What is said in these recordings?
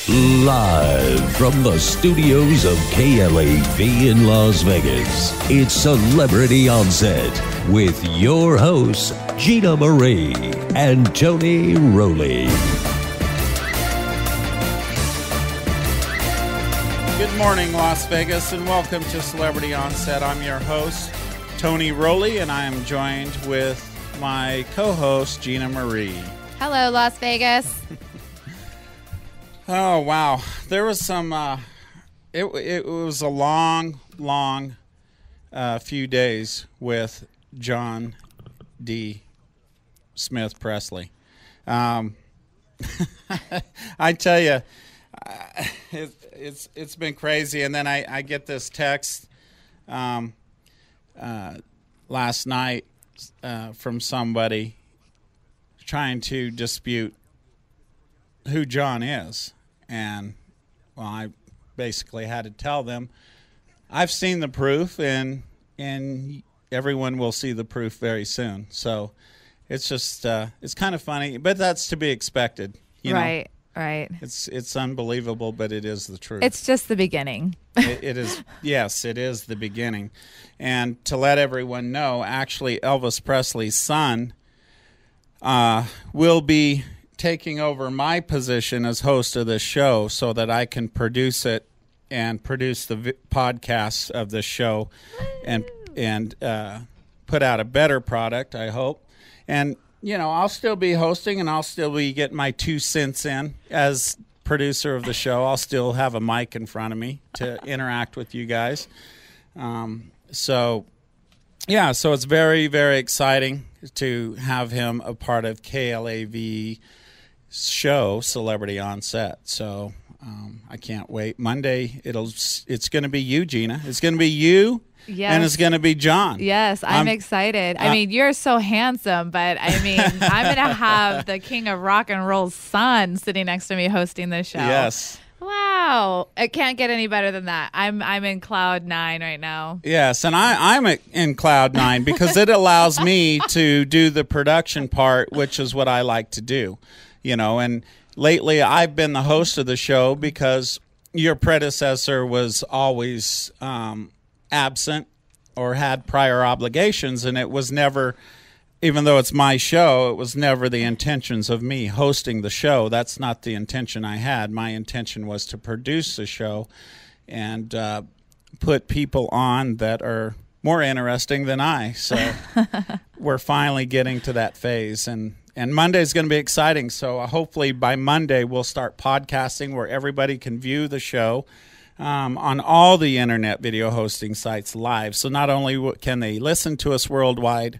Live from the studios of KLAV in Las Vegas, it's Celebrity Onset with your hosts, Gina Marie and Tony Rowley. Good morning, Las Vegas, and welcome to Celebrity Onset. I'm your host, Tony Rowley, and I am joined with my co-host, Gina Marie. Hello, Las Vegas. Oh, wow. There was some, it was a long few days with John D. Smith Presley. I tell you, it's been crazy. And then I get this text last night from somebody trying to dispute who John is. And, well, I basically had to tell them, I've seen the proof, and everyone will see the proof very soon. So it's just, it's kind of funny, but that's to be expected. You know? Right. It's unbelievable, but it is the truth. It's just the beginning. It is, yes, it is the beginning. And to let everyone know, actually, Elvis Presley's son will be taking over my position as host of this show so that I can produce it and produce the podcasts of this show and put out a better product, I hope. And, you know, I'll still be hosting and I'll still be getting my 2 cents in as producer of the show. I'll still have a mic in front of me to interact with you guys. So it's very, very exciting to have him a part of KLAV show, Celebrity Onset. So I can't wait. Monday, it's going to be you, Gina. It's going to be you, yes. And it's going to be John. Yes, I'm excited. I mean, you're so handsome, but I mean, I'm going to have the king of rock and roll's son sitting next to me hosting this show. Yes. Wow. It can't get any better than that. I'm in cloud 9 right now. Yes, and I'm in cloud 9 because it allows me to do the production part, which is what I like to do. You know, and lately I've been the host of the show because your predecessor was always absent or had prior obligations, and it was never, even though it's my show, it was never the intentions of me hosting the show. That's not the intention I had. My intention was to produce the show and put people on that are more interesting than I. So we're finally getting to that phase, and Monday's going to be exciting. So hopefully by Monday we'll start podcasting where everybody can view the show on all the internet video hosting sites live. So not only can they listen to us worldwide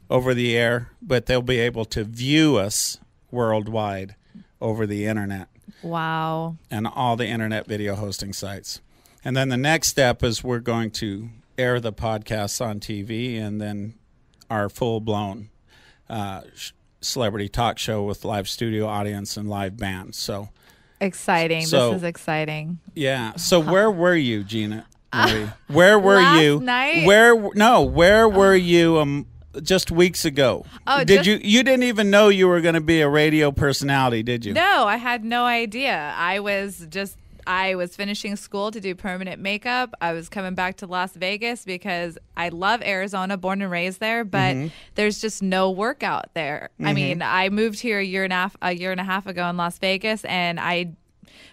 over the air, but they'll be able to view us worldwide over the internet. Wow. And all the internet video hosting sites. And then the next step is we're going to air the podcasts on TV and then our full-blown celebrity talk show with live studio audience and live band. So exciting. This is exciting. Yeah. So where were you, Gina Marie? Where were you? Last night? Where were you just weeks ago? Oh, you didn't even know you were going to be a radio personality, did you? No, I had no idea. I was finishing school to do permanent makeup. I was coming back to Las Vegas because I love Arizona, born and raised there, but there's just no work out there. I mean, I moved here a year and a half ago in Las Vegas, and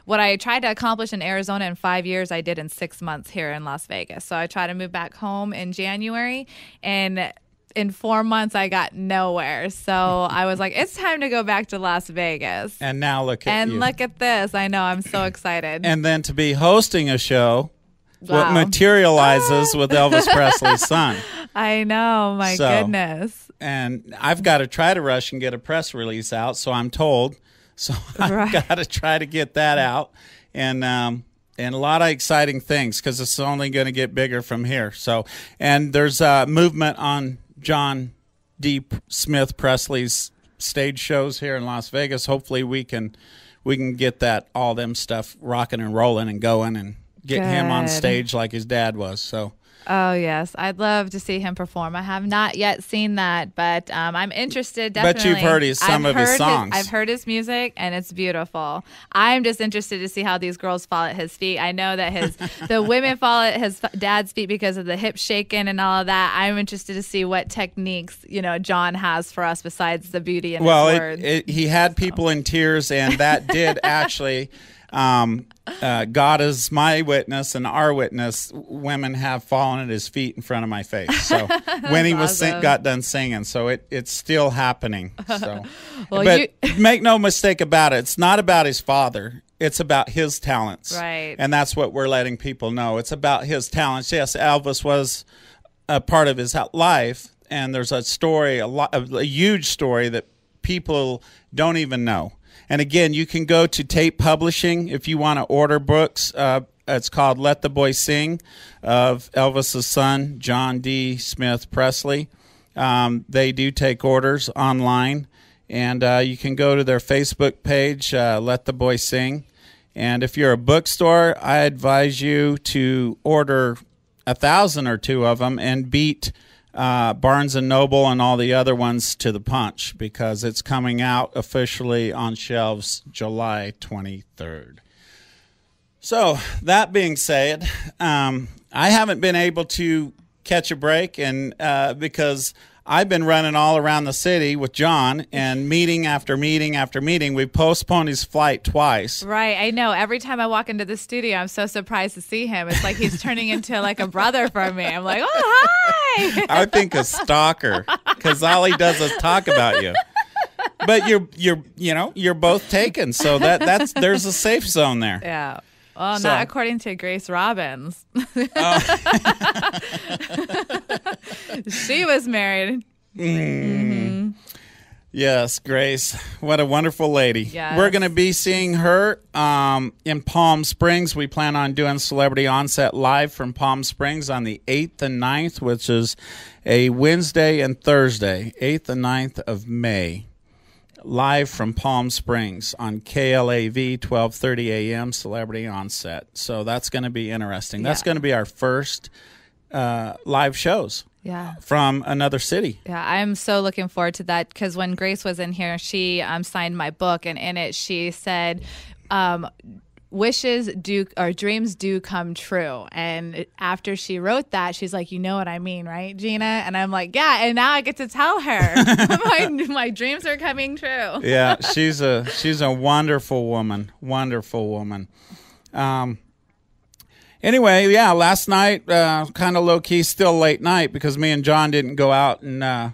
what I tried to accomplish in Arizona in 5 years, I did in 6 months here in Las Vegas. So I tried to move back home in January, and in 4 months, I got nowhere. So I was like, it's time to go back to Las Vegas. And now look at you. And look at this. I know. I'm so excited. And then to be hosting a show, what materializes with Elvis Presley's son. I know. My goodness. And I've got to try to rush and get a press release out, so I'm told. So I've got to try to get that out. And a lot of exciting things because it's only going to get bigger from here. So, and there's a movement on John D. Smith Presley's stage shows here in Las Vegas. Hopefully we can get that all them stuff rocking and rolling and going and get him on stage like his dad was. So Oh, yes. I'd love to see him perform. I have not yet seen that, but I'm interested, definitely. But you've heard some of his songs. I've heard his music, and it's beautiful. I'm just interested to see how these girls fall at his feet. I know that the women fall at his dad's feet because of the hip shaking and all of that. I'm interested to see what techniques, John has for us besides the beauty in his words. He had people in tears, and that did actually... God is my witness and our witness. Women have fallen at his feet in front of my face. So when he was got done singing, so it's still happening. So, but make no mistake about it. It's not about his father. It's about his talents, right? And that's what we're letting people know. It's about his talents. Yes, Elvis was a part of his life, and there's a story, a huge story that people don't even know. And again, you can go to Tate Publishing if you want to order books. It's called Let the Boy Sing of Elvis's son, John D. Smith Presley. They do take orders online. And you can go to their Facebook page, Let the Boy Sing. And if you're a bookstore, I advise you to order 1,000 or 2 of them and beat Barnes & Noble and all the other ones to the punch, because it's coming out officially on shelves July 23rd. So that being said, I haven't been able to catch a break, and because I've been running all around the city with John, and meeting after meeting after meeting. We postponed his flight twice. Right, I know. Every time I walk into the studio, I'm so surprised to see him. It's like he's turning into like a brother for me. I'm like, oh, hi. I think a stalker, because all he does is talk about you. But you're both taken, so there's a safe zone there. Yeah. Well, not according to Grace Robbins. She was married. Mm-hmm. Yes, Grace. What a wonderful lady. Yes. We're going to be seeing her in Palm Springs. We plan on doing Celebrity Onset live from Palm Springs on the 8th and 9th, which is a Wednesday and Thursday, 8th and 9th of May. Live from Palm Springs on KLAV, 12:30 a.m., Celebrity Onset. So that's going to be interesting. Yeah. That's going to be our first live shows from another city. Yeah, I'm so looking forward to that, because when Grace was in here, she signed my book, and in it she said, dreams do come true. And after she wrote that, she's like, you know what I mean, right, Gina? And I'm like, yeah. And now I get to tell her my dreams are coming true. Yeah, she's a wonderful woman. Wonderful woman. Anyway, yeah, last night, kind of low key, still late night, because me and John didn't go out and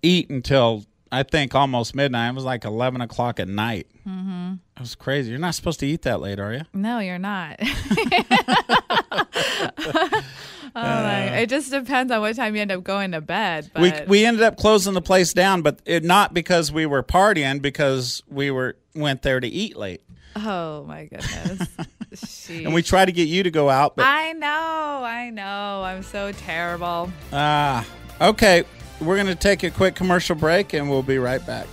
eat until I think almost midnight. It was like 11 o'clock at night. Mm-hmm. It was crazy. You're not supposed to eat that late, are you? No, you're not. It just depends on what time you end up going to bed. But we ended up closing the place down, but not because we were partying, because we went there to eat late. Oh my goodness. And we tried to get you to go out, but I know. I'm so terrible. Okay. We're going to take a quick commercial break, and we'll be right back.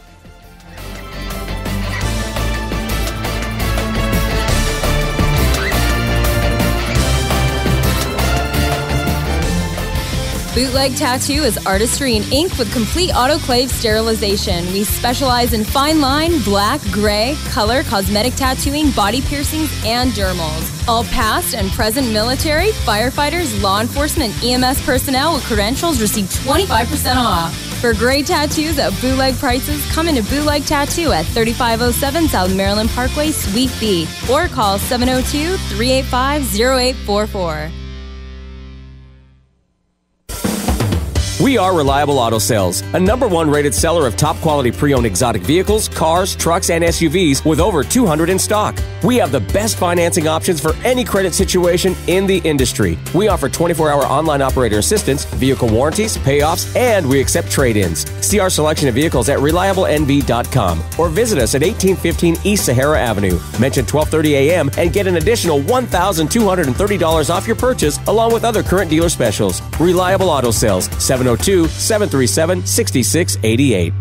Bootleg Tattoo is artistry in ink with complete autoclave sterilization. We specialize in fine line, black, gray, color, cosmetic tattooing, body piercings, and dermals. All past and present military, firefighters, law enforcement, and EMS personnel with credentials receive 25% off. For great tattoos at bootleg prices, come into Bootleg Tattoo at 3507 South Maryland Parkway, Suite B, or call 702-385-0844. We are Reliable Auto Sales, a #1 rated seller of top quality pre-owned exotic vehicles, cars, trucks, and SUVs with over 200 in stock. We have the best financing options for any credit situation in the industry. We offer 24-hour online operator assistance, vehicle warranties, payoffs, and we accept trade-ins. See our selection of vehicles at ReliableNV.com or visit us at 1815 East Sahara Avenue. Mention 12:30 a.m. and get an additional $1,230 off your purchase along with other current dealer specials. Reliable Auto Sales, 702-737-6688.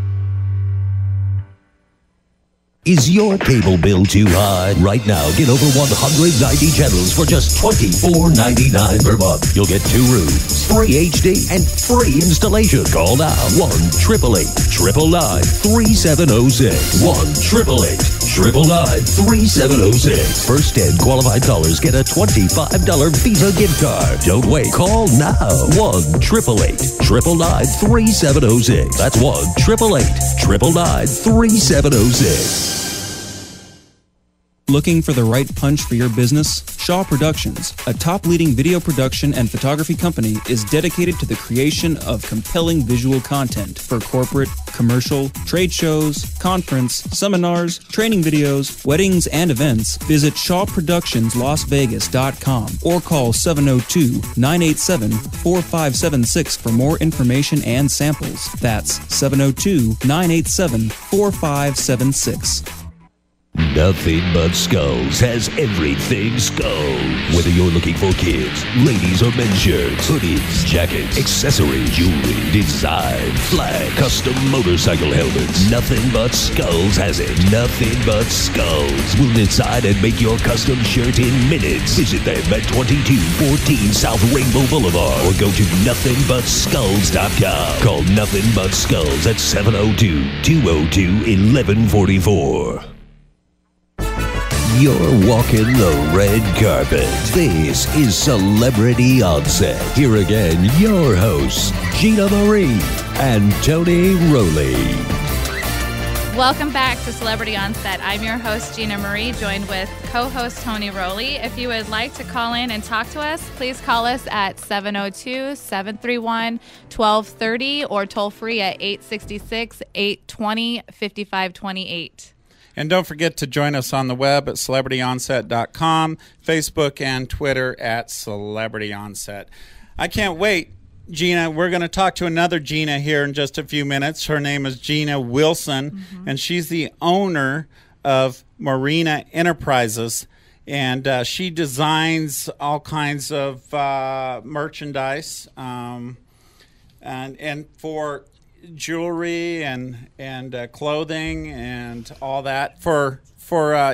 Is your cable bill too high? Right now, get over 190 channels for just $24.99 per month. You'll get 2 rooms, free HD, and free installation. Call now 1-888-999-3706. 1-888-999-3706. First 10 qualified callers get a $25 Visa gift card. Don't wait. Call now. 1-888-999-3706. That's 1-888-999-3706. Looking for the right punch for your business? Shaw Productions, a top leading video production and photography company, is dedicated to the creation of compelling visual content for corporate, commercial, trade shows, conference, seminars, training videos, weddings, and events. Visit shawproductionslasvegas.com or call 702-987-4576 for more information and samples. That's 702-987-4576. Nothing But Skulls has everything skulls. Whether you're looking for kids, ladies or men's shirts, hoodies, jackets, accessories, jewelry, design, flag, custom motorcycle helmets, Nothing But Skulls has it. Nothing But Skulls will design and make your custom shirt in minutes. Visit them at 2214 South Rainbow Boulevard or go to nothingbutSkulls.com. Call Nothing But Skulls at 702-202-1144. You're walking the red carpet. This is Celebrity Onset. Here again, your hosts, Gina Marie and Tony Rowley. Welcome back to Celebrity Onset. I'm your host, Gina Marie, joined with co-host Tony Rowley. If you would like to call in and talk to us, please call us at 702-731-1230 or toll free at 866-820-5528. And don't forget to join us on the web at celebrityonset.com, Facebook and Twitter at Celebrity Onset. I can't wait, Gina. We're going to talk to another Gina here in just a few minutes. Her name is Gina Wilson, and she's the owner of Marina Enterprises. And she designs all kinds of merchandise and for jewelry and clothing and all that for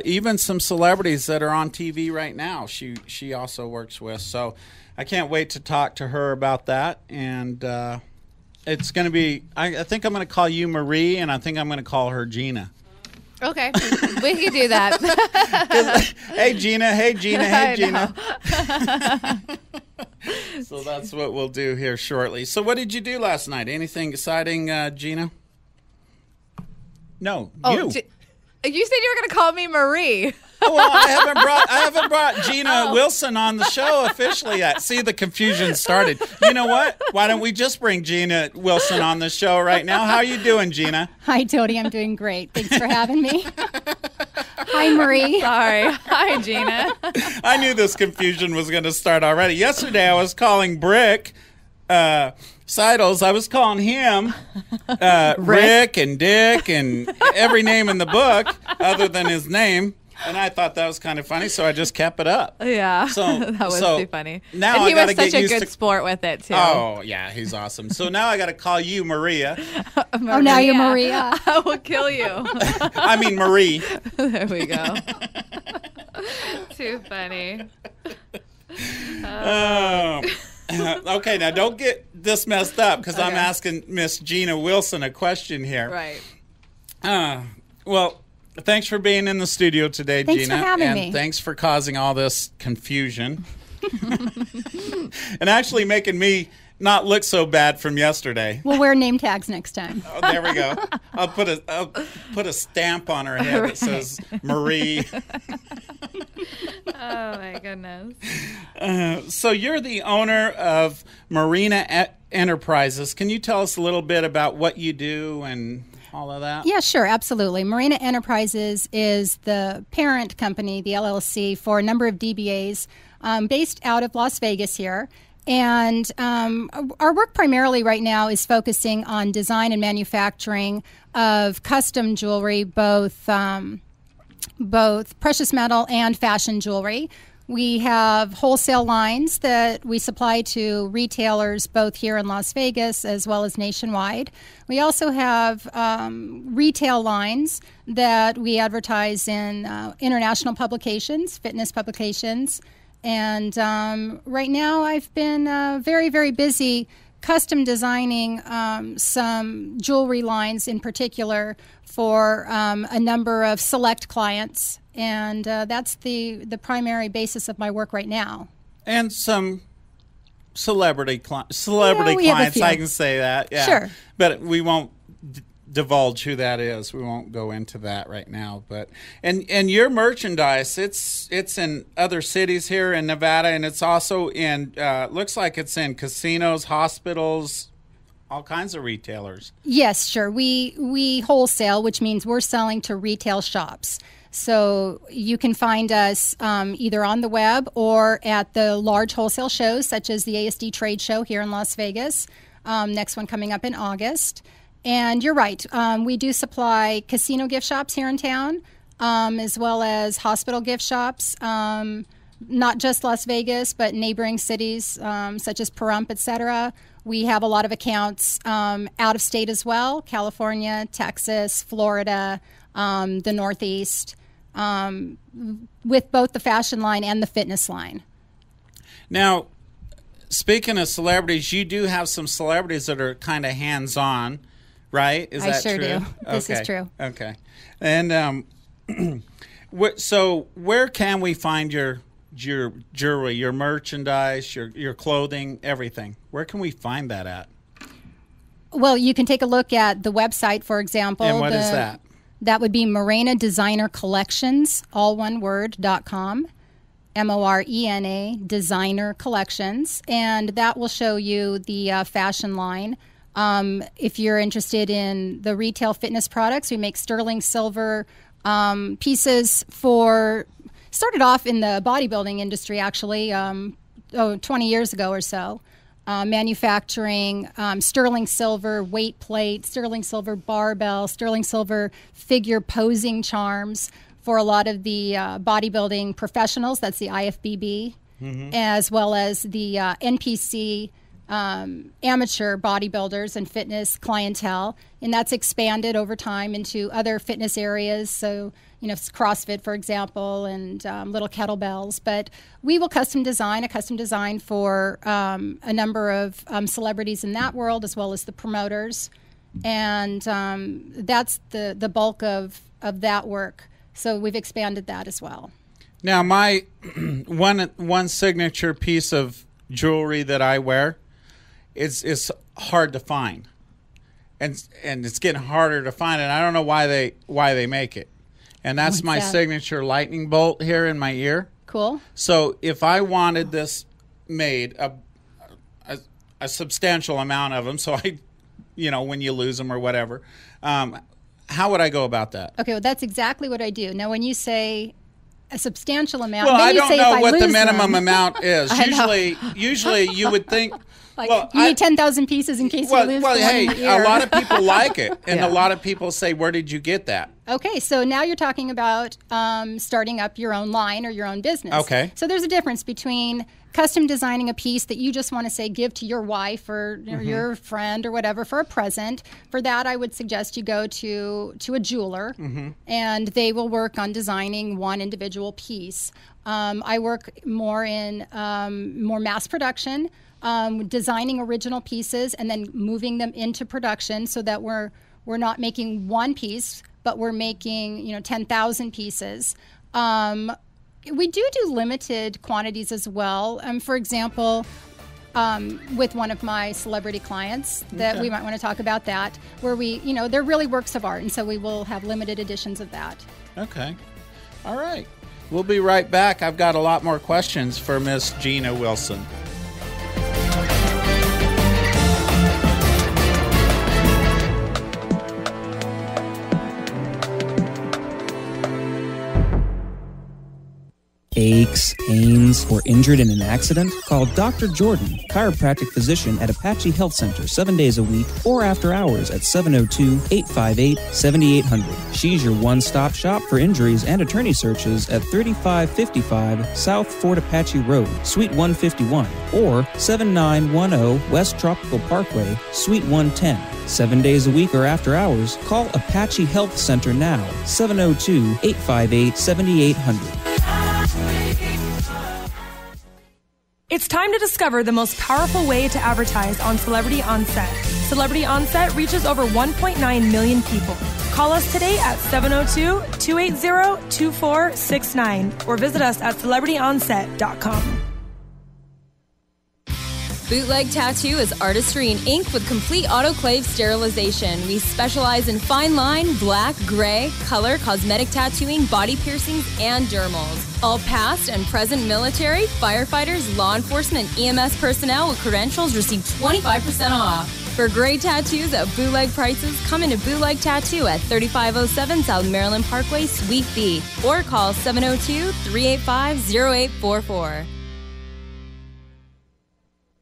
even some celebrities that are on TV right now. She also works with. So I can't wait to talk to her about that. And it's going to be. I think I'm going to call you Marie, and I think I'm going to call her Gina. Okay, we can do that. Hey Gina, hey Gina, hey Gina. So that's what we'll do here shortly. So what did you do last night? Anything exciting, Gina? No, you. You said you were going to call me Marie. Well, I haven't brought Gina Wilson on the show officially yet. See, the confusion started. You know what? Why don't we just bring Gina Wilson on the show right now? How are you doing, Gina? Hi, Tony. I'm doing great. Thanks for having me. Hi, Marie. Sorry. Hi, Gina. I knew this confusion was going to start already. Yesterday, I was calling Brick Seidels. I was calling him Rick and Dick and every name in the book other than his name. And I thought that was kind of funny, so I just kept it up. Yeah, so that was too funny. Now and he I was such a good sport with it, too. Oh, yeah, he's awesome. So now I got to call you Maria. Oh, now you're Maria. I will kill you. I mean Marie. There we go. Too funny. Okay, now don't get this messed up because I'm asking Miss Gina Wilson a question here. Right. Well, thanks for being in the studio today, Gina. Thanks for having and me. Thanks for causing all this confusion. And actually making me not look so bad from yesterday. We'll wear name tags next time. Oh, there we go. I'll put a stamp on her head that says Marie. Oh, my goodness. So you're the owner of Marina Enterprises. Can you tell us a little bit about what you do and all of that? Yeah, sure, absolutely. Marina Enterprises is the parent company, the LLC, for a number of DBAs based out of Las Vegas here. And our work primarily right now is focusing on design and manufacturing of custom jewelry, both precious metal and fashion jewelry. We have wholesale lines that we supply to retailers both here in Las Vegas as well as nationwide. We also have retail lines that we advertise in international publications, fitness publications. And right now I've been very, very busy custom designing some jewelry lines in particular for a number of select clients. And that's the primary basis of my work right now. And some celebrity clients, I can say that. Yeah. Sure. But we won't divulge who that is. We won't go into that right now. But and your merchandise, it's in other cities here in Nevada, and it's also in looks like it's in casinos, hospitals, all kinds of retailers. Yes, sure. We wholesale, which means we're selling to retail shops. So you can find us either on the web or at the large wholesale shows, such as the ASD Trade Show here in Las Vegas. Next one coming up in August. And you're right. We do supply casino gift shops here in town, as well as hospital gift shops, not just Las Vegas, but neighboring cities such as Pahrump, et cetera. We have a lot of accounts out of state as well, California, Texas, Florida, the Northeast, with both the fashion line and the fitness line. Now, speaking of celebrities, you do have some celebrities that are kind of hands-on, right? Is that sure true? do. This is true. Okay. And so where can we find your jewelry, your merchandise, your clothing, everything? Where can we find that at? Well, you can take a look at the website, for example. And what is that? That would be Morena Designer Collections, all one word, .com. Morena Designer Collections. And that will show you the fashion line. If you're interested in the retail fitness products, we make sterling silver pieces started off in the bodybuilding industry, actually, 20 years ago or so. Manufacturing sterling silver weight plate, sterling silver barbell, sterling silver figure posing charms for a lot of the bodybuilding professionals. That's the IFBB, as well as the NPC amateur bodybuilders and fitness clientele. And that's expanded over time into other fitness areas. So, CrossFit, for example, and little kettlebells. But we will custom design for a number of celebrities in that world, as well as the promoters. And that's the bulk of that work. So we've expanded that as well. Now, my one signature piece of jewelry that I wear is hard to find, and it's getting harder to find, and I don't know why they make it. And that's my signature lightning bolt here in my ear. Cool. So if I wanted this made, a substantial amount of them, so I, when you lose them or whatever, how would I go about that? Okay, well, that's exactly what I do. Now, when you say a substantial amount, well, then I you don't say know if what I the lose minimum them. amount is. Usually you would think. You need 10,000 pieces in case you lose the one in your ear. A lot of people like it, and a lot of people say, where did you get that? Okay, so now you're talking about starting up your own line or your own business. Okay. So there's a difference between custom designing a piece that you just want to, say, give to your wife or your friend or whatever for a present. For that, I would suggest you go to a jeweler, and they will work on designing one individual piece. I work more in more mass production, designing original pieces and then moving them into production so that we're not making one piece, but we're making 10,000 pieces. We do limited quantities as well. For example, with one of my celebrity clients that we might want to talk about that, where they're really works of art, and so we will have limited editions of that. Okay. All right. We'll be right back. I've got a lot more questions for Miss Gina Wilson. aches, pains, or injured in an accident? Call Dr. Jordan, chiropractic physician at Apache Health Center 7 days a week or after hours at 702-858-7800. She's your one-stop shop for injuries and attorney searches at 3555 South Fort Apache Road, Suite 151, or 7910 West Tropical Parkway, Suite 110. 7 days a week or after hours, call Apache Health Center now, 702-858-7800. It's time to discover the most powerful way to advertise on Celebrity ONSET. Celebrity ONSET reaches over 1.9 million people. Call us today at 702-280-2469 or visit us at celebrityonset.com. Bootleg Tattoo is artistry and ink with complete autoclave sterilization. We specialize in fine line, black, gray, color, cosmetic tattooing, body piercings, and dermals. All past and present military, firefighters, law enforcement, and EMS personnel with credentials receive 25% off. For great tattoos at bootleg prices, come into Bootleg Tattoo at 3507 South Maryland Parkway, Suite B, or call 702-385-0844.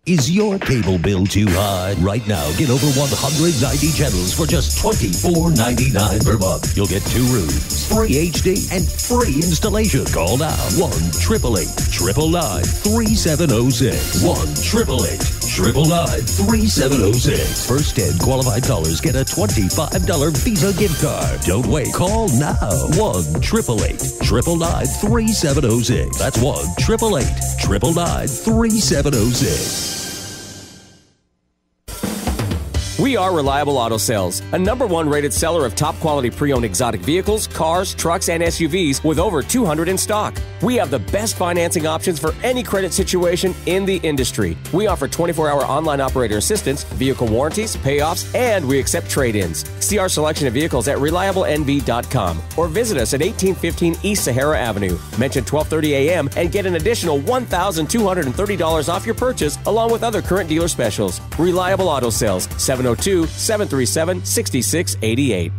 Is your cable bill too high? Right now, get over 190 channels for just $24.99 per month. You'll get 2 rooms, free HD, and free installation. Call now, 1-888-999-3706. 1-888-999-3706. First 10 qualified callers get a $25 Visa gift card. Don't wait. Call now. 1-888-999-3706. That's 1-888-999-3706. We are Reliable Auto Sales, a #1 rated seller of top quality pre-owned exotic vehicles, cars, trucks, and SUVs with over 200 in stock. We have the best financing options for any credit situation in the industry. We offer 24-hour online operator assistance, vehicle warranties, payoffs, and we accept trade-ins. See our selection of vehicles at ReliableNV.com or visit us at 1815 East Sahara Avenue. Mention 12:30 a.m. and get an additional $1,230 off your purchase along with other current dealer specials. Reliable Auto Sales, 702-737-6688.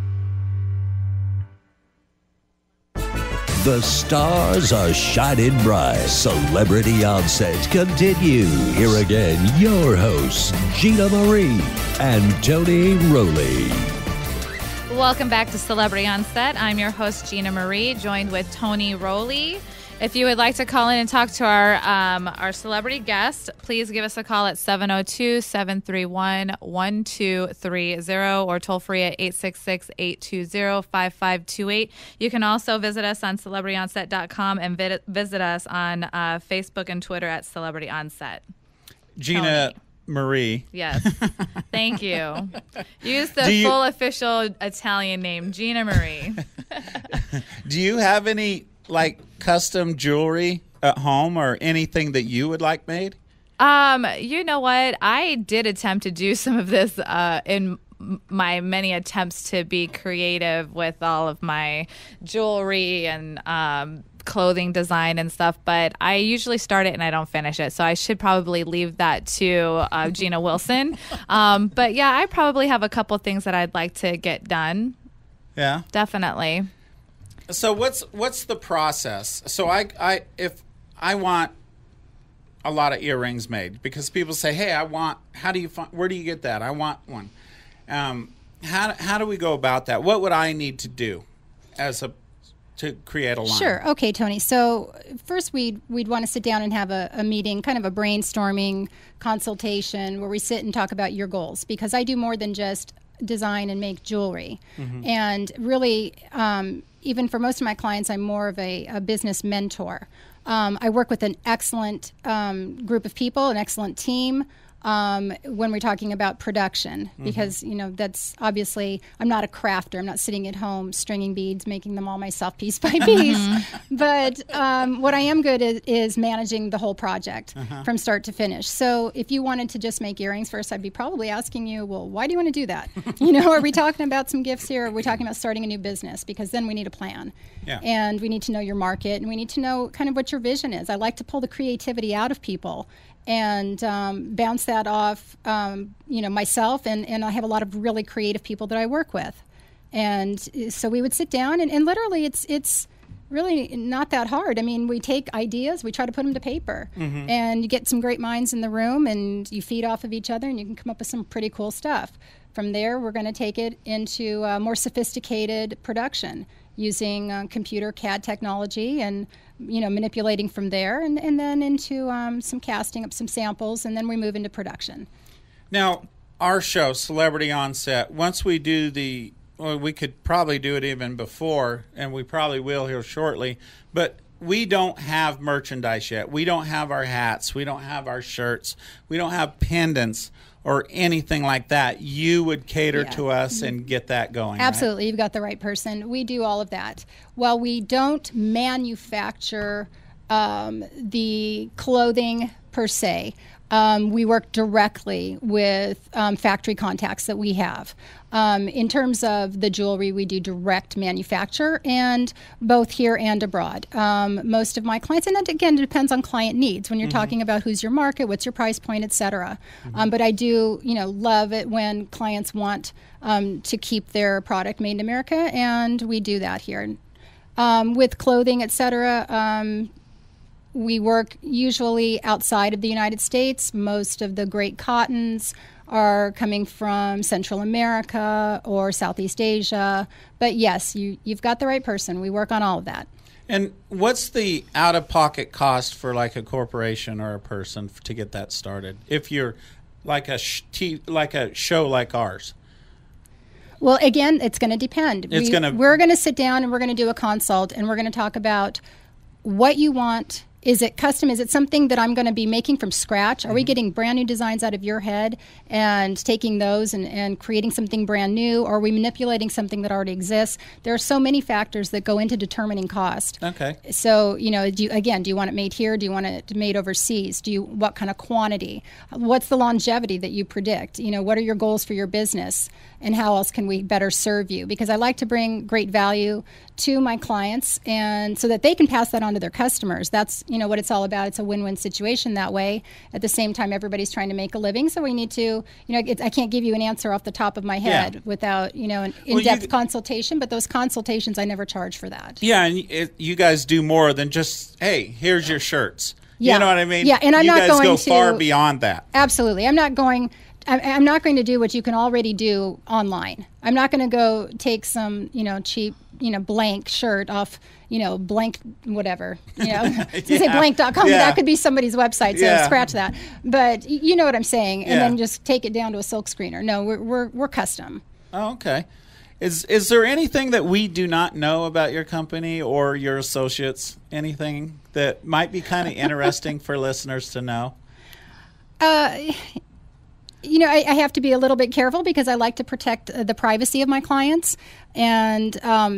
The stars are shining bright. Celebrity ONSET continue. Here again, your hosts, Gina Marie and Tony Rowley. Welcome back to Celebrity ONSET. I'm your host, Gina Marie, joined with Tony Rowley. If you would like to call in and talk to our celebrity guest, please give us a call at 702-731-1230 or toll free at 866-820-5528. You can also visit us on celebrityonset.com and visit us on Facebook and Twitter at Celebrity ONSET. Gina Tony. Marie. Yes. Thank you. Use the full official Italian name, Gina Marie. Do you have any custom jewelry at home or anything that you would like made? You know what? I did attempt to do some of this in my many attempts to be creative with all of my jewelry and clothing design and stuff, but I usually start it and I don't finish it. So I should probably leave that to Gina Wilson. But yeah, I probably have a couple things that I'd like to get done. Yeah. Definitely. So what's the process? So if I want a lot of earrings made, because people say, "Hey, where do you get that? I want one." How do we go about that? What would I need to do to create a line? Sure. Okay, Tony. So first we'd want to sit down and have a meeting, kind of a brainstorming consultation where we sit and talk about your goals, because I do more than just design and make jewelry. Mm-hmm. And really, even for most of my clients, I'm more of a business mentor. I work with an excellent group of people, an excellent team. When we're talking about production, because, that's obviously, I'm not a crafter. I'm not sitting at home stringing beads, making them all myself piece by piece. But what I am good at is managing the whole project from start to finish. So if you wanted to just make earrings first, I'd be probably asking you, well, why do you want to do that? Are we talking about some gifts here? Or are we talking about starting a new business? Because then we need a plan. Yeah. And we need to know your market, and we need to know kind of what your vision is. I like to pull the creativity out of people and bounce that off, myself, and I have a lot of really creative people that I work with. And so we would sit down, and literally it's really not that hard. I mean, we take ideas, we try to put them to paper, and you get some great minds in the room, and you feed off of each other, and you can come up with some pretty cool stuff. From there, we're going to take it into more sophisticated production using computer CAD technology and, manipulating from there, and then into some casting up some samples, and then we move into production. Now, our show, Celebrity on Set, once we do we could probably do it even before, and we probably will here shortly, but we don't have merchandise yet. We don't have our hats. We don't have our shirts. We don't have pendants or anything like that. You would cater to us and get that going. Absolutely. Right? You've got the right person. We do all of that. While we don't manufacture the clothing per se, we work directly with factory contacts that we have. In terms of the jewelry, we do direct manufacture, and both here and abroad. Most of my clients, and that again depends on client needs when you're talking about who's your market, what's your price point, et cetera. But I do, love it when clients want to keep their product made in America, and we do that here. With clothing, et cetera, we work usually outside of the United States. Most of the great cottons are coming from Central America or Southeast Asia. But yes, you've got the right person. We work on all of that. And what's the out-of-pocket cost for like a corporation or a person to get that started? If you're like a show like ours. Well, again, it's going to depend. We're going to sit down and we're going to do a consult, and we're going to talk about what you want. Is it custom? Is it something that I'm going to be making from scratch? Are we getting brand new designs out of your head and taking those and creating something brand new? Or are we manipulating something that already exists? There are so many factors that go into determining cost. Okay. So, do you want it made here? Do you want it made overseas? What kind of quantity? What's the longevity that you predict? What are your goals for your business? And how else can we better serve you? Because I like to bring great value to my clients, and so that they can pass that on to their customers. That's what it's all about. It's a win-win situation that way. At the same time, everybody's trying to make a living, so we need to, I can't give you an answer off the top of my head without, an in-depth consultation, but those consultations, I never charge for that. Yeah, and you guys do more than just, hey, here's your shirts. Yeah. You know what I mean? Yeah, and I'm not going to... You guys go far beyond that. Absolutely. I'm not going to do what you can already do online. I'm not going to go take some, cheap, blank shirt off, blank whatever, say blank.com. Yeah. That could be somebody's website, so scratch that. But you know what I'm saying, and then just take it down to a silk screener. No, we're custom. Oh, okay. Is there anything that we do not know about your company or your associates? Anything that might be kind of interesting for listeners to know? I have to be a little bit careful because I like to protect the privacy of my clients, and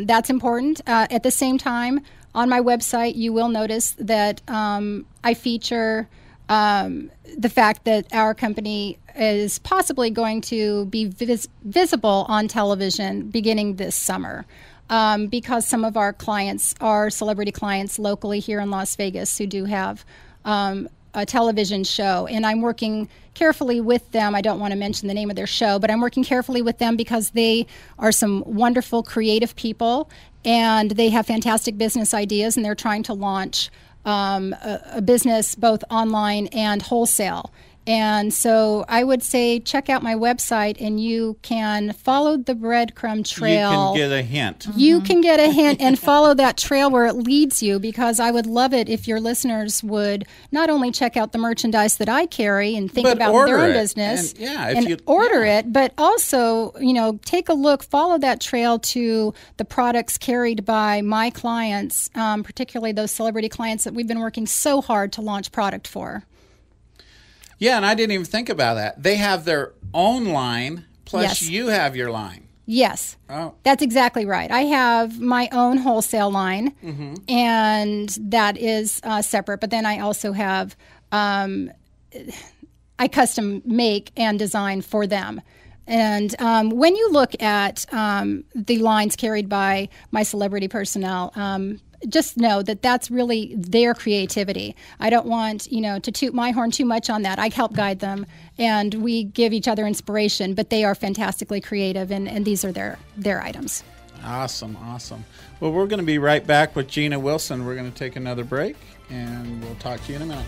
that's important. At the same time, on my website, you will notice that I feature the fact that our company is possibly going to be visible on television beginning this summer. Because some of our clients are celebrity clients locally here in Las Vegas who do have a television show, and I'm working carefully with them. I don't want to mention the name of their show, but I'm working carefully with them because they are some wonderful creative people, and they have fantastic business ideas, and they're trying to launch a business both online and wholesale. And so I would say check out my website, and you can follow the breadcrumb trail. You can get a hint. You can get a hint and follow that trail where it leads you, because I would love it if your listeners would not only check out the merchandise that I carry and think about their own business and order it, but also, take a look, follow that trail to the products carried by my clients, particularly those celebrity clients that we've been working so hard to launch product for. Yeah, and I didn't even think about that. They have their own line, plus you have your line. Yes. Oh. That's exactly right. I have my own wholesale line, and that is separate. But then I also have, I custom make and design for them. And when you look at the lines carried by my celebrity personnel, just know that that's really their creativity. I don't want, to toot my horn too much on that. I help guide them, and we give each other inspiration, but they are fantastically creative, and these are their items. Awesome. Well, we're going to be right back with Gina Wilson. We're going to take another break, and we'll talk to you in a minute.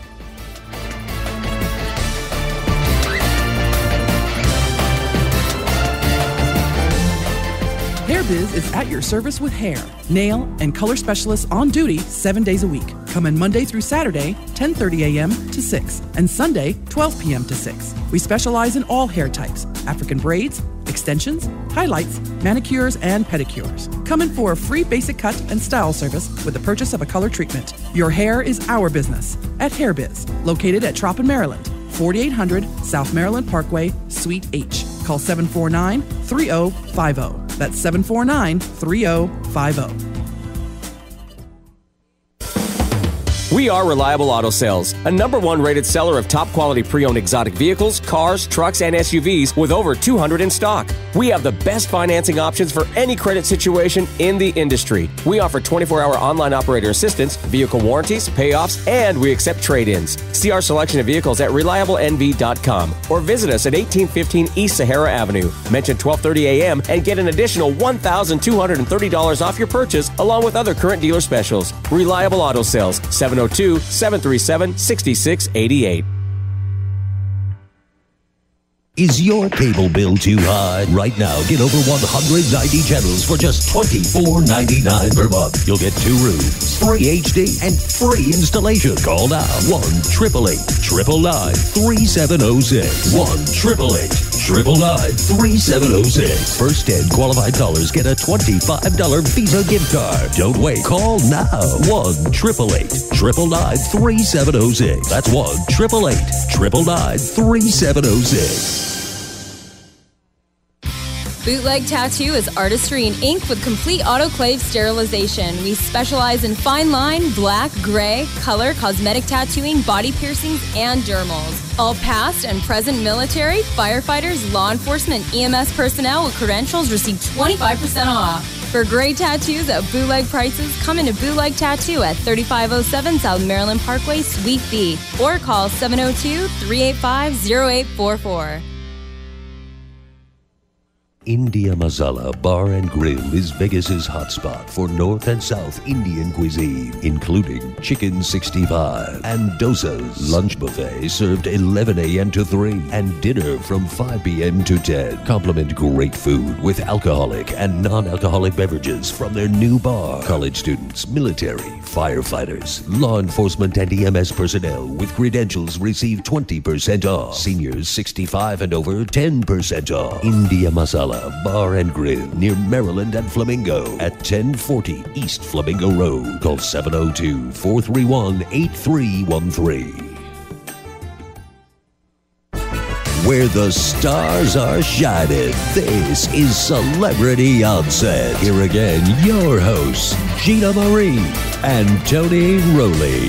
HairBiz is at your service with hair, nail, and color specialists on duty 7 days a week. Come in Monday through Saturday, 10:30 a.m. to 6, and Sunday, 12 p.m. to 6. We specialize in all hair types, African braids, extensions, highlights, manicures, and pedicures. Come in for a free basic cut and style service with the purchase of a color treatment. Your hair is our business at HairBiz, located at Troppin, Maryland, 4800 South Maryland Parkway, Suite H. Call 749-3050. That's 749-3050. We are Reliable Auto Sales, a #1 rated seller of top quality pre-owned exotic vehicles, cars, trucks, and SUVs with over 200 in stock. We have the best financing options for any credit situation in the industry. We offer 24-hour online operator assistance, vehicle warranties, payoffs, and we accept trade-ins. See our selection of vehicles at ReliableNV.com or visit us at 1815 East Sahara Avenue. Mention 12:30 a.m. and get an additional $1,230 off your purchase along with other current dealer specials. Reliable Auto Sales, 702-737-6688. Is your cable bill too high? Right now, get over 190 channels for just $24.99 per month. You'll get 2 roofs, free HD, and free installation. Call now, 1-888-999-3706. 1-888-999-3706. First 10 qualified callers get a $25 Visa gift card. Don't wait. Call now, 1-888-999-3706. That's 1-888-999-3706. Bootleg Tattoo is artistry in ink with complete autoclave sterilization. We specialize in fine line, black, gray, color, cosmetic tattooing, body piercings, and dermals. All past and present military, firefighters, law enforcement, and EMS personnel with credentials receive 25% off. For great tattoos at bootleg prices, come into Bootleg Tattoo at 3507 South Maryland Parkway, Suite B, or call 702-385-0844. India Masala Bar and Grill is Vegas's hotspot for North and South Indian cuisine, including chicken 65 and dosas. Lunch buffet served 11 a.m. to 3 and dinner from 5 p.m. to 10. Complement great food with alcoholic and non-alcoholic beverages from their new bar. College students, military, firefighters, law enforcement, and EMS personnel with credentials receive 20% off. Seniors 65 and over, 10% off. India Masala Bar and Grill near Maryland and Flamingo at 1040 East Flamingo Road. Call 702-431-8313. Where the stars are shining, this is Celebrity ONSET. Here again, your hosts, Gina Marie and Tony Rowley.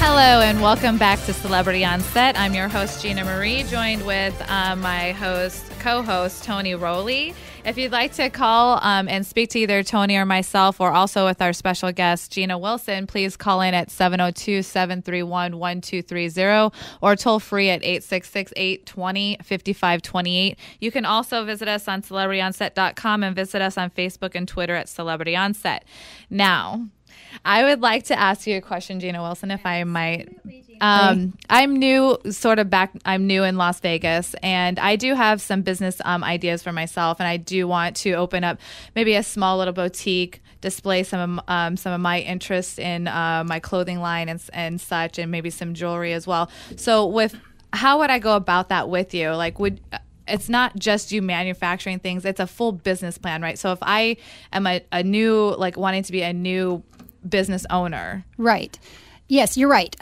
Hello and welcome back to Celebrity ONSET. I'm your host, Gina Marie, joined with my co-host, Tony Rowley. If you'd like to call and speak to either Tony or myself, or also with our special guest, Gina Wilson, please call in at 702-731-1230 or toll free at 866-820-5528. You can also visit us on CelebrityOnset.com and visit us on Facebook and Twitter at Celebrity ONSET. Now, I would like to ask you a question, Gina Wilson, if I might. I'm new in Las Vegas, and I do have some business ideas for myself, and I do want to open up maybe a small little boutique, display some of my interests in my clothing line and such, and maybe some jewelry as well. So how would I go about that with you? It's not just you manufacturing things, it's a full business plan, right? So if I am a new, wanting to be a new business owner. Right. Yes, you're right.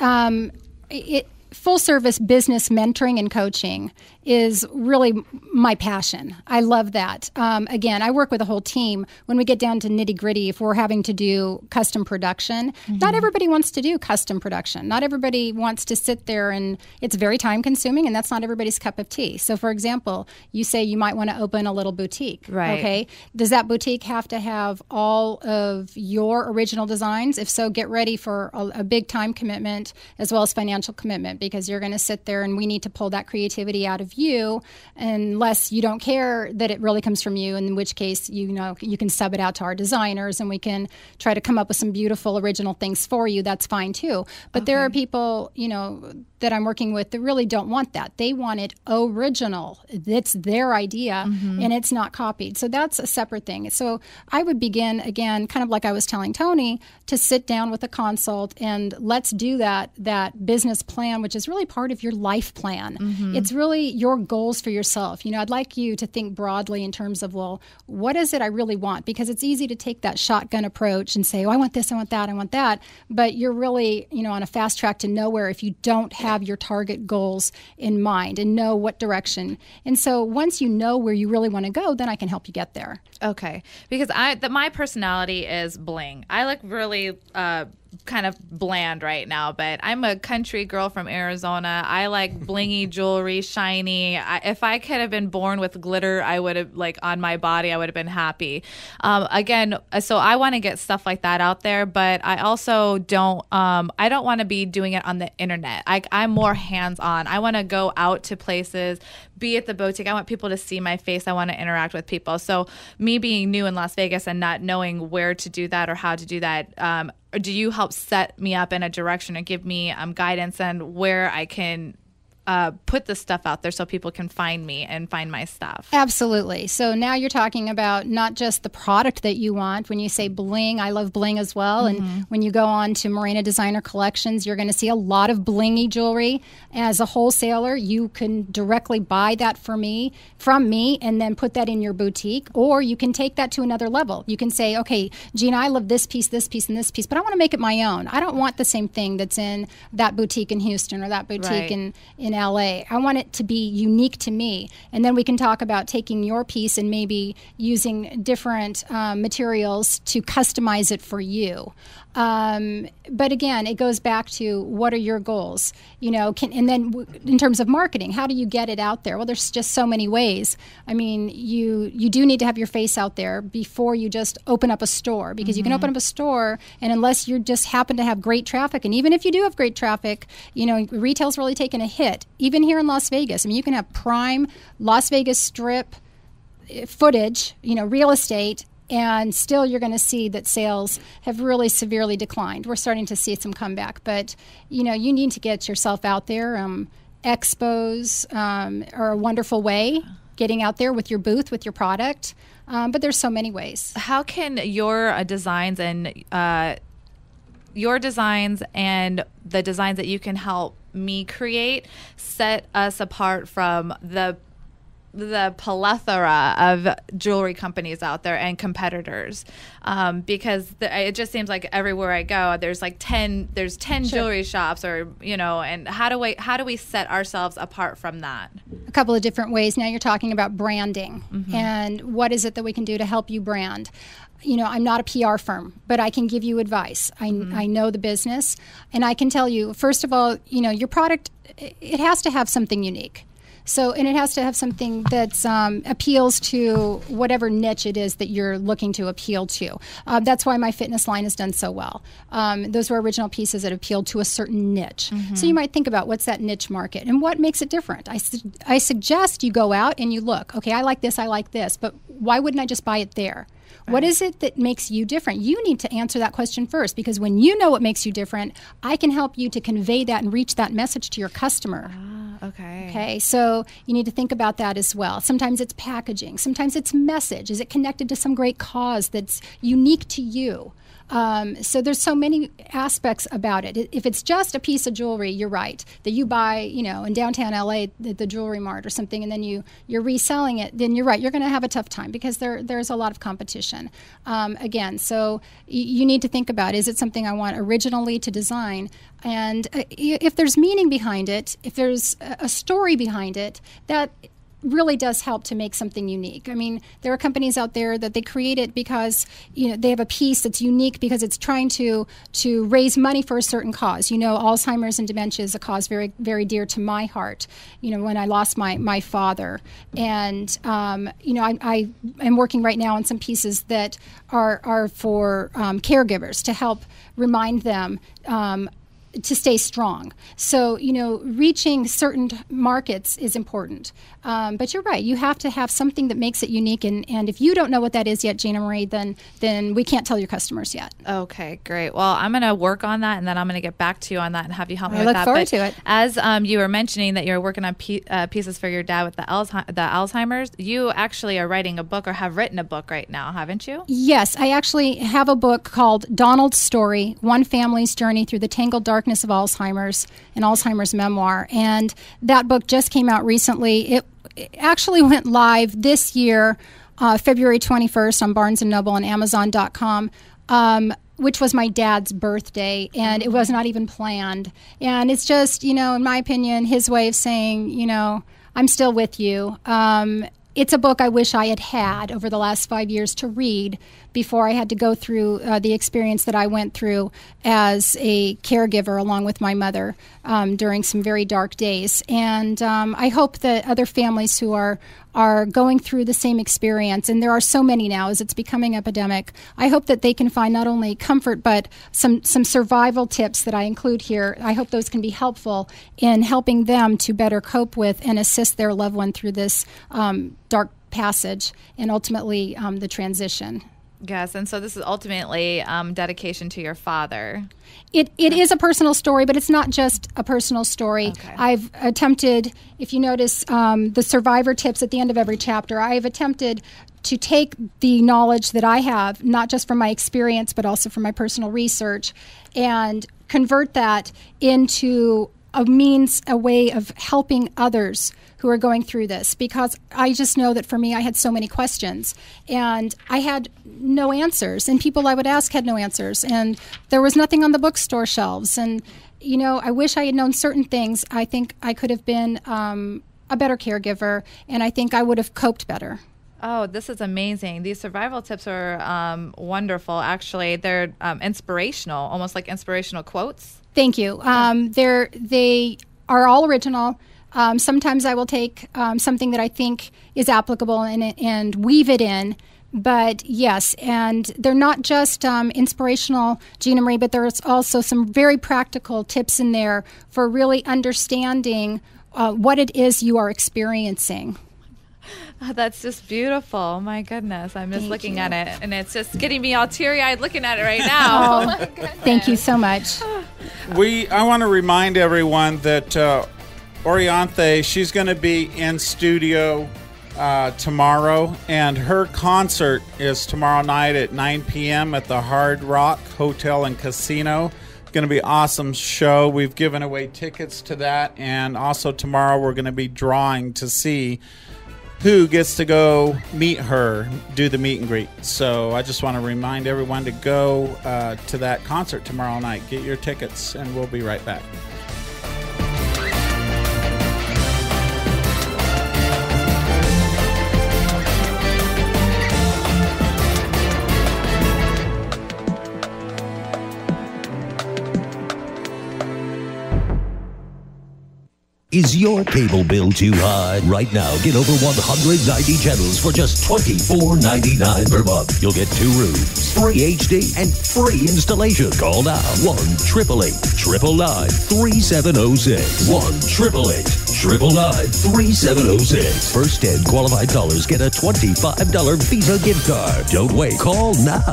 Full service business mentoring and coaching is really my passion. I love that. Again, I work with a whole team. When we get down to nitty gritty, if we're having to do custom production, not everybody wants to do custom production. Not everybody wants to sit there, and it's very time consuming, and that's not everybody's cup of tea. So for example, you say you might want to open a little boutique. Right. Okay. Does that boutique have to have all of your original designs? If so, get ready for a big time commitment as well as financial commitment, different because you're going to sit there and we need to pull that creativity out of you unless you don't care that it really comes from you, in which case, you can sub it out to our designers and we can try to come up with some beautiful original things for you. That's fine too. But there are people, that I'm working with that really don't want that. They want it original. It's their idea and it's not copied. So that's a separate thing. So I would begin, again, kind of like I was telling Tony, to sit down with a consult and let's do that business plan, which is really part of your life plan. It's really your goals for yourself. I'd like you to think broadly in terms of, well, what is it I really want? Because it's easy to take that shotgun approach and say, oh, I want this, I want that, I want that. But you're really, on a fast track to nowhere if you don't have your target goals in mind and know what direction. And so once you know where you really want to go, then I can help you get there. Okay. Because my personality is bling. I look really kind of bland right now, but I'm a country girl from Arizona. I like blingy jewelry, shiny. If I could have been born with glitter, I would have, on my body, I would have been happy. Again, so I want to get stuff like that out there, but I also don't want to be doing it on the internet. I'm more hands-on. I want to go out to places, be at the boutique. I want people to see my face. I want to interact with people. So me being new in Las Vegas and not knowing where to do that or how to do that, do you help set me up in a direction and give me guidance and where I can put the stuff out there so people can find me and find my stuff? Absolutely. So now you're talking about not just the product that you want. When you say bling, I love bling as well. And when you go on to Morena Designer Collections, you're going to see a lot of blingy jewelry. As a wholesaler, you can directly buy that from me, and then put that in your boutique. Or you can take that to another level. You can say, okay, Gina, I love this piece, and this piece, but I want to make it my own. I don't want the same thing that's in that boutique in Houston or that boutique in LA. I want it to be unique to me. And then we can talk about taking your piece and maybe using different materials to customize it for you. But again, it goes back to what are your goals? And then in terms of marketing, how do you get it out there? Well, there's just so many ways. I mean, you do need to have your face out there before you just open up a store, because you can open up a store, and unless you just happen to have great traffic, and even if you do have great traffic, retail's really taken a hit. Even here in Las Vegas, I mean, you can have prime Las Vegas Strip footage, real estate, and still you're going to see that sales have really severely declined. We're starting to see some comeback, but you need to get yourself out there. Expos are a wonderful way, getting out there with your booth, with your product, but there's so many ways. How can your designs and the designs that you can help me create set us apart from the plethora of jewelry companies out there and competitors, because it just seems like everywhere I go, there's 10 jewelry shops, or and how do we set ourselves apart from that? A couple of different ways. Now you're talking about branding, and what is it that we can do to help you brand? I'm not a PR firm, but I can give you advice. I know the business, and I can tell you, first of all, your product, it has to have something unique. So, and it has to have something that appeals to whatever niche it is that you're looking to appeal to. That's why my fitness line has done so well. Those were original pieces that appealed to a certain niche. So you might think about what's that niche market and what makes it different. I suggest you go out and you look, okay, I like this, but why wouldn't I just buy it there? What is it that makes you different? You need to answer that question first, because when you know what makes you different, I can help you to convey that and reach that message to your customer. Okay, so you need to think about that as well. Sometimes it's packaging. Sometimes it's message. Is it connected to some great cause that's unique to you? So there's so many aspects about it. If it's just a piece of jewelry, you're right, that you buy, in downtown LA, the Jewelry Mart or something, and then you're reselling it, then you're right, you're going to have a tough time because there's a lot of competition. Again, so you need to think about, is it something I want originally to design? And if there's meaning behind it, if there's a story behind it, that really does help to make something unique. I mean, there are companies out there that they create it because they have a piece that's unique because it's trying to raise money for a certain cause. Alzheimer's and dementia is a cause very, very dear to my heart. When I lost my father, and I am working right now on some pieces that are for caregivers to help remind them to stay strong. So, reaching certain markets is important. But you're right. You have to have something that makes it unique. And if you don't know what that is yet, Gina Marie, then we can't tell your customers yet. Okay, great. Well, I'm going to work on that, and then I'm going to get back to you on that and have you help me with that. I look forward to it. As you were mentioning that you're working on pieces for your dad with the Alzheimer's, you actually are writing a book or have written a book right now, haven't you? Yes, I actually have a book called Donald's Story, One Family's Journey Through the Tangled Darkness of Alzheimer's, an Alzheimer's memoir. And that book just came out recently. It actually went live this year, February 21st on Barnes & Noble and Amazon.com, which was my dad's birthday, and it was not even planned. And it's just, in my opinion, his way of saying, I'm still with you. It's a book I wish I had over the last 5 years to read before I had to go through the experience that I went through as a caregiver along with my mother during some very dark days. And I hope that other families who are going through the same experience, and there are so many now as it's becoming epidemic, I hope that they can find not only comfort but some survival tips that I include here. I hope those can be helpful in helping them to better cope with and assist their loved one through this dark passage and ultimately the transition. Yes, and so this is ultimately dedication to your father. It is a personal story, but it's not just a personal story. Okay. I've attempted, if you notice the survivor tips at the end of every chapter, I've attempted to take the knowledge that I have, not just from my experience, but also from my personal research, and convert that into a way of helping others who are going through this, because I just know that for me, I had so many questions and I had no answers, and people I would ask had no answers, and there was nothing on the bookstore shelves. And, I wish I had known certain things. I think I could have been a better caregiver, and I think I would have coped better. Oh, this is amazing. These survival tips are wonderful. Actually, they're inspirational, almost like inspirational quotes. Thank you. They are all original. Sometimes I will take something that I think is applicable and weave it in. But yes, and they're not just inspirational, Gina Marie, but there's also some very practical tips in there for really understanding what it is you are experiencing. Oh, that's just beautiful. My goodness. I'm just looking at it, and it's just getting me all teary-eyed looking at it right now. Oh, my goodness. Thank you so much. I want to remind everyone that Orianthe, she's going to be in studio tomorrow, and her concert is tomorrow night at 9 p.m. at the Hard Rock Hotel and Casino. It's going to be an awesome show. We've given away tickets to that, and also tomorrow we're going to be drawing to see who gets to go meet her, do the meet and greet. So I just want to remind everyone to go to that concert tomorrow night. Get your tickets, and we'll be right back. Is your cable bill too high? Right now, get over 190 channels for just $24.99 per month. You'll get 2 rooms, free HD, and free installation. Call now, 1-888-999-3706. 1-888-999-3706. First 10 qualified callers get a $25 Visa gift card. Don't wait. Call now.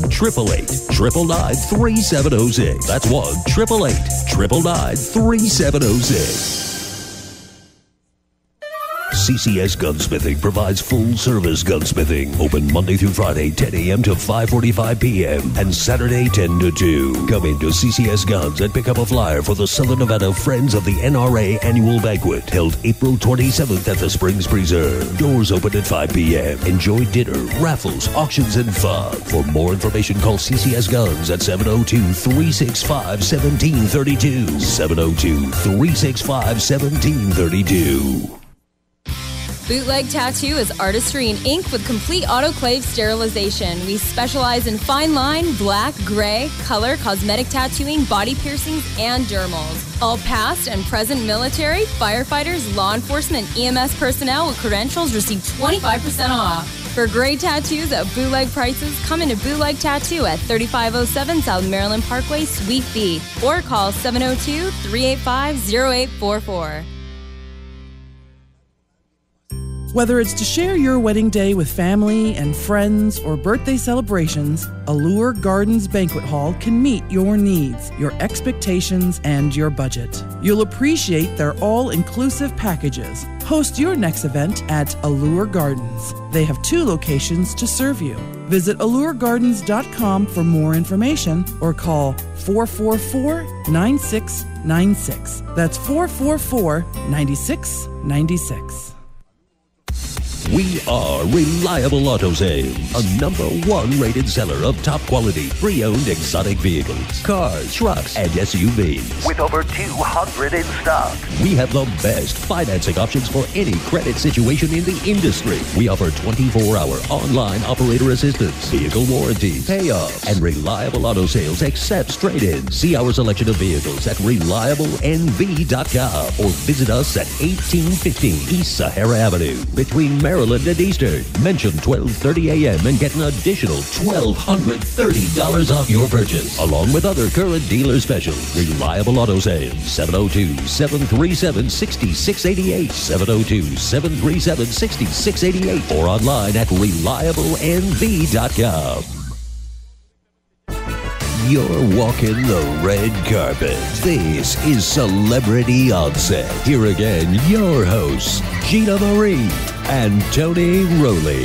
1-888-999-3706. That's 1-888-999-3706. CCS Gunsmithing provides full-service gunsmithing. Open Monday through Friday, 10 a.m. to 5:45 p.m. and Saturday, 10 to 2. Come into CCS Guns and pick up a flyer for the Southern Nevada Friends of the NRA Annual Banquet, held April 27th at the Springs Preserve. Doors open at 5 p.m. Enjoy dinner, raffles, auctions, and fun. For more information, call CCS Guns at 702-365-1732. 702-365-1732. Bootleg Tattoo is artistry and ink with complete autoclave sterilization. We specialize in fine line, black, gray, color, cosmetic tattooing, body piercings, and dermals. All past and present military, firefighters, law enforcement, and EMS personnel with credentials receive 25% off. For great tattoos at bootleg prices, come into Bootleg Tattoo at 3507 South Maryland Parkway, Suite B, or call 702-385-0844. Whether it's to share your wedding day with family and friends or birthday celebrations, Allure Gardens Banquet Hall can meet your needs, your expectations, and your budget. You'll appreciate their all-inclusive packages. Host your next event at Allure Gardens. They have 2 locations to serve you. Visit alluregardens.com for more information or call 444-9696. That's 444-9696. We are Reliable Auto Sales, a #1 rated seller of top quality pre-owned exotic vehicles, cars, trucks, and SUVs. With over 200 in stock. We have the best financing options for any credit situation in the industry. We offer 24-hour online operator assistance, vehicle warranty, payoff, and Reliable Auto Sales accepts trade-ins. See our selection of vehicles at ReliableNV.com or visit us at 1815 East Sahara Avenue between Maryland and Eastern. Mention 12:30 a.m. and get an additional $1,230 off your purchase, along with other current dealer specials. Reliable Auto Sales, 702-737-6688, 702-737-6688, or online at ReliableNV.com. You're walking the red carpet. This is Celebrity ONSET. Here again, your hosts, Gina Marie and Tony Rowley.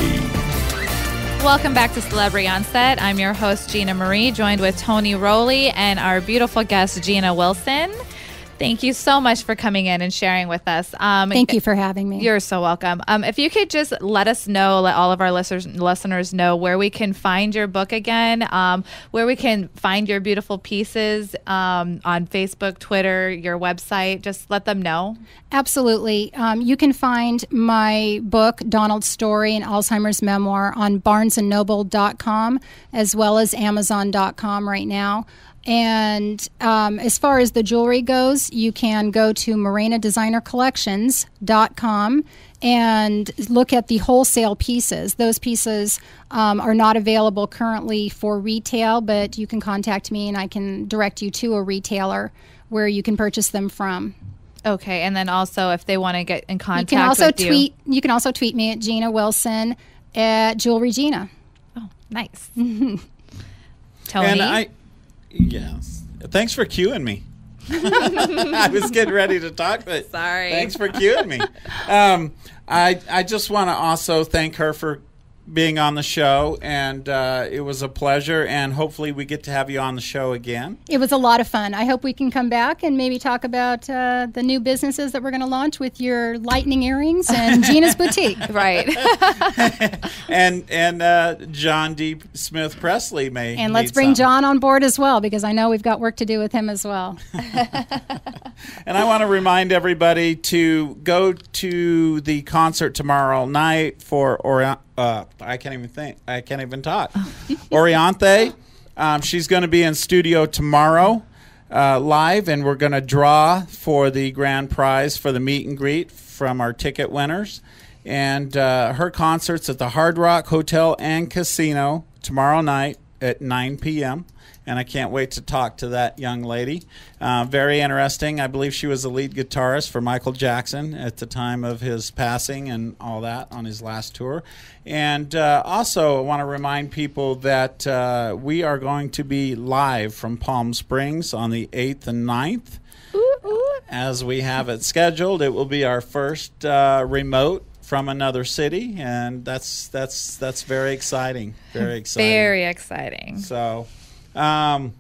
Welcome back to Celebrity ONSET. I'm your host, Gina Marie, joined with Tony Rowley and our beautiful guest, Gina Wilson. Thank you so much for coming in and sharing with us. Thank you for having me. You're so welcome. If you could just let us know, let all of our listeners know where we can find your book again, where we can find your beautiful pieces on Facebook, Twitter, your website. Just let them know. Absolutely. You can find my book, Donald's Story, an Alzheimer's Memoir, on barnesandnoble.com as well as amazon.com right now. And as far as the jewelry goes, you can go to morenadesignercollections.com and look at the wholesale pieces. Those pieces are not available currently for retail, but you can contact me and I can direct you to a retailer where you can purchase them from. Okay, and then also if they want to get in contact You can also tweet me at Gina Wilson at Jewelry Gina. Oh, nice. Tony? Yes. Thanks for cueing me. I was getting ready to talk, but sorry. Thanks for cueing me. I just want to also thank her for being on the show, and it was a pleasure, and hopefully we get to have you on the show again. It was a lot of fun. I hope we can come back and maybe talk about the new businesses that we're going to launch with your lightning earrings and Gina's Boutique. Right. and John D. Smith Presley may. And let's bring John on board as well, because I know we've got work to do with him as well. And I want to remind everybody to go to the concert tomorrow night for I can't even talk. Oriante. She's going to be in studio tomorrow live, and we're going to draw for the grand prize for the meet and greet from our ticket winners. And her concert's at the Hard Rock Hotel and Casino tomorrow night at 9 p.m., and I can't wait to talk to that young lady. Very interesting. I believe she was the lead guitarist for Michael Jackson at the time of his passing and all that on his last tour. And also I want to remind people that we are going to be live from Palm Springs on the 8th and 9th. As we have it scheduled. It will be our first remote from another city, and that's very exciting. Very exciting. Very exciting. So, have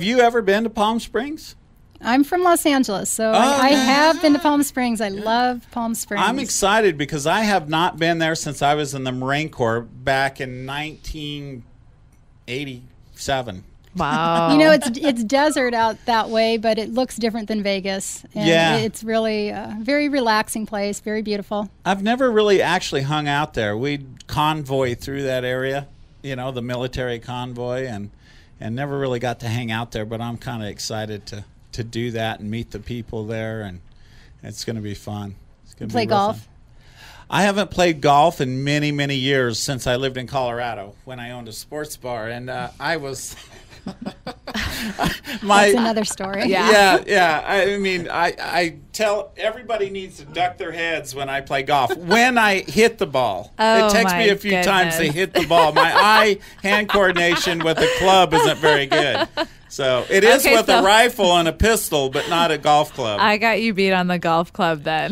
you ever been to Palm Springs? I'm from Los Angeles, so I have been to Palm Springs. I love Palm Springs. I'm excited because I have not been there since I was in the Marine Corps back in 1987. Wow. You know, it's desert out that way, but it looks different than Vegas. And it's really a very relaxing place, very beautiful. I've never really actually hung out there. We'd convoy through that area, you know, the military convoy, and never really got to hang out there, but I'm kind of excited to do that and meet the people there, and it's going to be fun. It's going to play be real golf? fun. I haven't played golf in many, many years since I lived in Colorado when I owned a sports bar, and I was. That's another story. Yeah. I mean, I tell everybody needs to duck their heads when I play golf. When I hit the ball, it takes me a few times to hit the ball. My eye-hand coordination with the club isn't very good. So it is with a rifle and a pistol, but not a golf club. I got you beat on the golf club then.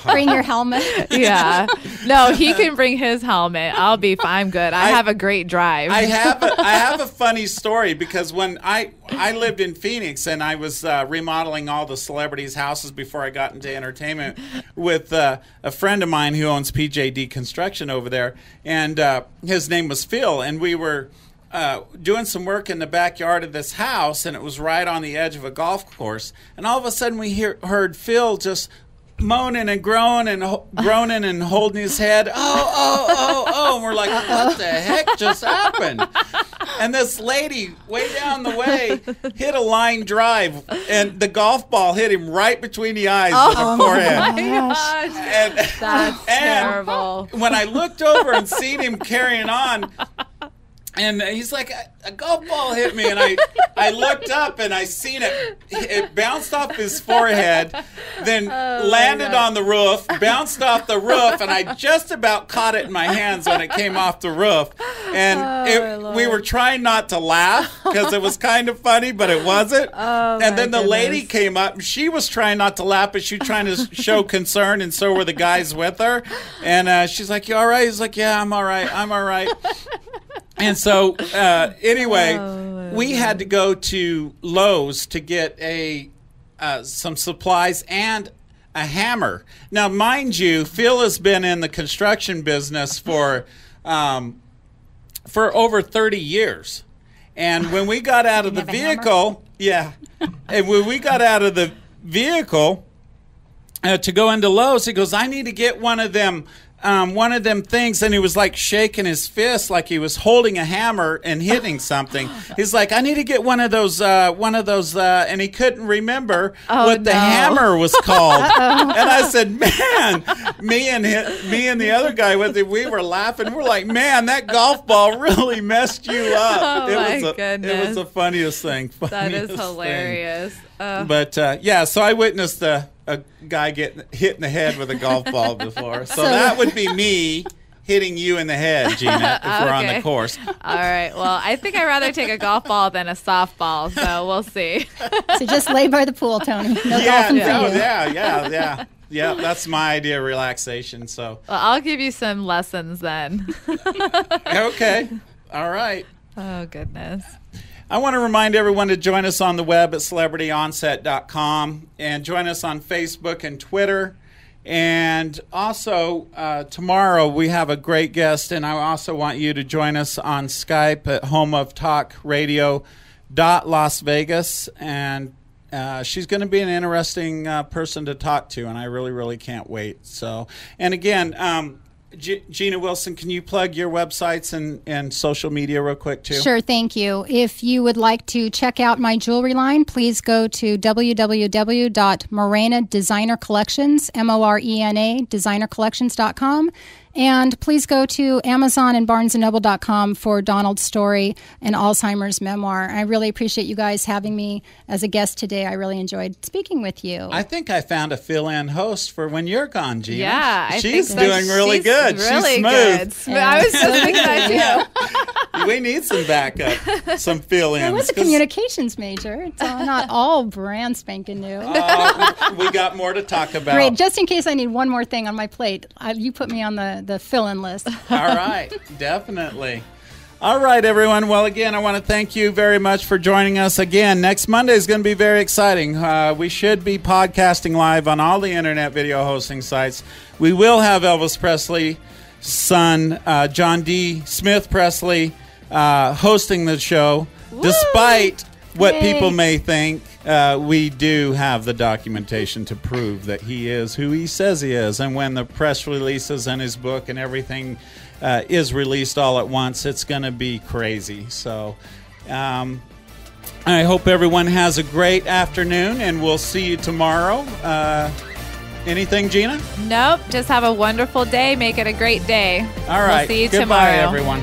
Bring your helmet. Yeah. No, he can bring his helmet. I'll be fine. I'm good. I have a great drive. I have a funny story because when I lived in Phoenix and I was remodeling all the celebrities' houses before I got into entertainment with a friend of mine who owns PJD Construction over there, and his name was Phil, and we were doing some work in the backyard of this house, and it was right on the edge of a golf course. And all of a sudden, we heard Phil just moaning and groaning and holding his head. Oh! And we're like, what the heck just happened? And this lady, way down the way, hit a line drive, and the golf ball hit him right between the eyes with the forehead. Oh, my gosh. That's terrible. When I looked over and seen him carrying on, and he's like, a golf ball hit me, and I looked up and I seen it bounced off his forehead, then landed on the roof, bounced off the roof, and I just about caught it in my hands when it came off the roof. And we were trying not to laugh because it was kind of funny, but it wasn't. And then the lady came up, and she was trying not to laugh, but she was trying to show concern, and so were the guys with her. And she's like, you all right? He's like, yeah, I'm all right. And so, anyway, we had to go to Lowe's to get some supplies and a hammer. Now, mind you, Phil has been in the construction business for over 30 years. And when we got out of the vehicle, and when we got out of the vehicle to go into Lowe's, he goes, I need to get one of them things, and he was like shaking his fist like he was holding a hammer and hitting something. He's like, I need to get one of those, and he couldn't remember what the hammer was called. And I said, man, me and the other guy with it, we were laughing. We're like, man, that golf ball really messed you up. Goodness. It was the funniest thing. That is hilarious. But so I witnessed a guy getting hit in the head with a golf ball before. So that would be me hitting you in the head, Gina, if we're on the course. All right. Well, I think I'd rather take a golf ball than a softball, so we'll see. So just lay by the pool, Tony. No golfing for you. Yeah, that's my idea of relaxation. So I'll give you some lessons then. Okay. All right. Oh, goodness. I want to remind everyone to join us on the web at celebrityonset.com and join us on Facebook and Twitter. And also, tomorrow we have a great guest, and I also want you to join us on Skype at homeoftalkradio.Las Vegas. And she's going to be an interesting person to talk to, and I really, really can't wait. So, and again, Gina Wilson, can you plug your websites and social media real quick, too? Sure, thank you. If you would like to check out my jewelry line, please go to www.Morena Designer Collections, MORENA, designercollections.com. And please go to Amazon and BarnesandNoble.com for Donald's story and Alzheimer's memoir. I really appreciate you guys having me as a guest today. I really enjoyed speaking with you. I think I found a fill-in host for when you're gone, Gina. Yeah, she's doing really good. Really she's smooth. Good. I was just thinking that too. We need some backup, some fill-ins. I was a communications major. It's not all brand spanking new. We got more to talk about. Great. Just in case I need one more thing on my plate, you put me on the fill-in list. All right. Definitely. All right, everyone. Well, again, I want to thank you very much for joining us. Again, next Monday is going to be very exciting. We should be podcasting live on all the internet video hosting sites. We will have Elvis Presley's son, John D. Smith Presley, hosting the show. Woo! Despite what people may think, we do have the documentation to prove that he is who he says he is. And when the press releases and his book and everything is released all at once, it's going to be crazy. So I hope everyone has a great afternoon, and we'll see you tomorrow. Anything, Gina? Nope. Just have a wonderful day. Make it a great day. All right. We'll see you Goodbye, tomorrow. everyone.